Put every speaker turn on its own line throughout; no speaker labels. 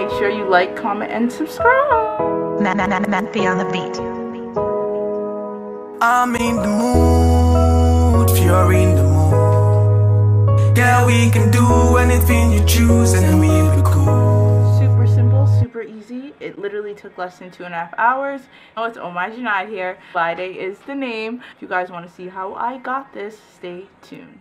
make sure you like, comment, and subscribe.
Be on the beat.
I'm in the mood, if you're in the mood. Yeah, we can do anything you choose and we'll be cool.
Super simple, super easy. It literally took less than 2.5 hours. Oh, it's OHMYJUNAID here. Friday is the name. If you guys want to see how I got this, stay tuned.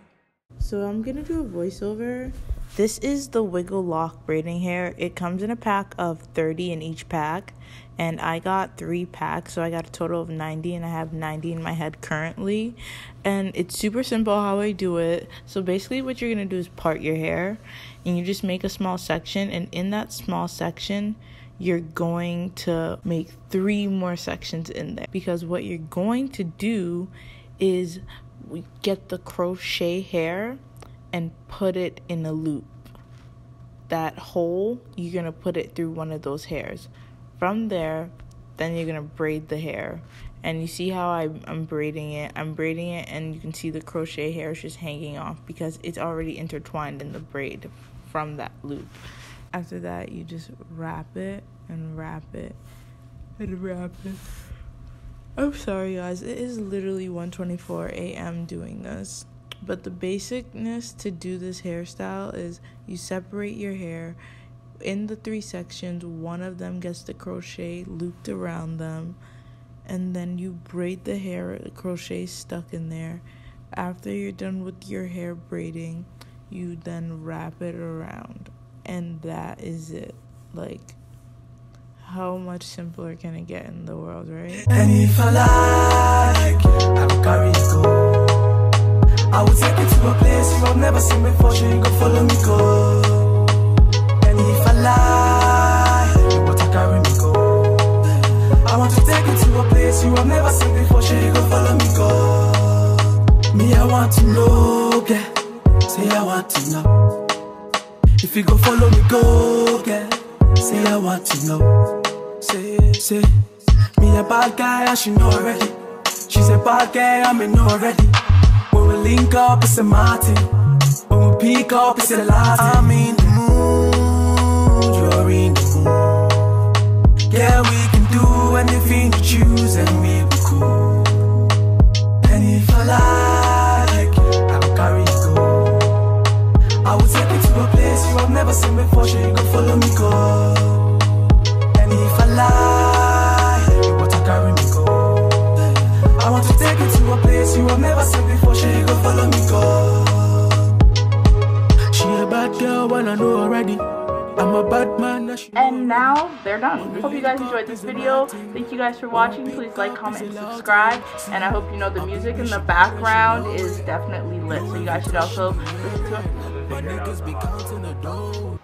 So I'm gonna do a voiceover. This is the Wiggle Lock braiding hair. It comes in a pack of 30 in each pack, and I got 3 packs, so I got a total of 90, and I have 90 in my head currently. And it's super simple how I do it. So basically what you're gonna do is part your hair, and you just make a small section, and in that small section you're going to make 3 more sections in there, because what you're going to do is we get the crochet hair and put it in a loop. That hole, you're gonna put it through one of those hairs. From there, then you're gonna braid the hair. And you see how I'm braiding it. I'm braiding it, and you can see the crochet hair is just hanging off because it's already intertwined in the braid from that loop. After that, you just wrap it and wrap it and wrap it. I'm sorry guys, it is literally 1:24 a.m. doing this. But the basicness to do this hairstyle is you separate your hair in the 3 sections. One of them gets the crochet looped around them, and then you braid the hair, the crochet stuck in there. After you're done with your hair braiding, you then wrap it around, and that is it. Like, how much simpler can it get in the world, right?
And if I like, I will carry you go. I will take you to a place you have never seen before, so you go follow me go. And if I like, you want to carry me go. I want to take you to a place you have never seen before, so you go follow me go. Me, I want to know, yeah. Say I want to know. If you go follow me go, yeah. Say I want to know. Say, me a bad guy, I should know already. She's a bad guy, I may know already. When we link up, it's a Martin. When we pick up, it's a Latin. I'm in the mood, you're in the mood. Yeah, we can do anything you choose and we'll be cool. And if I like, I will carry you go. I will take you to a place you have never seen before, so you go follow me go. And if I like, you want to carry me go. I want to take you to a place you have never seen before, so you go follow me go. She a bad girl, and I know already. I'm a bad man.
And now they're done. Hope you guys enjoyed this video. Thank you guys for watching. Please like, comment, and subscribe. And I hope you know the music in the background is definitely lit, so you guys should also listen to it.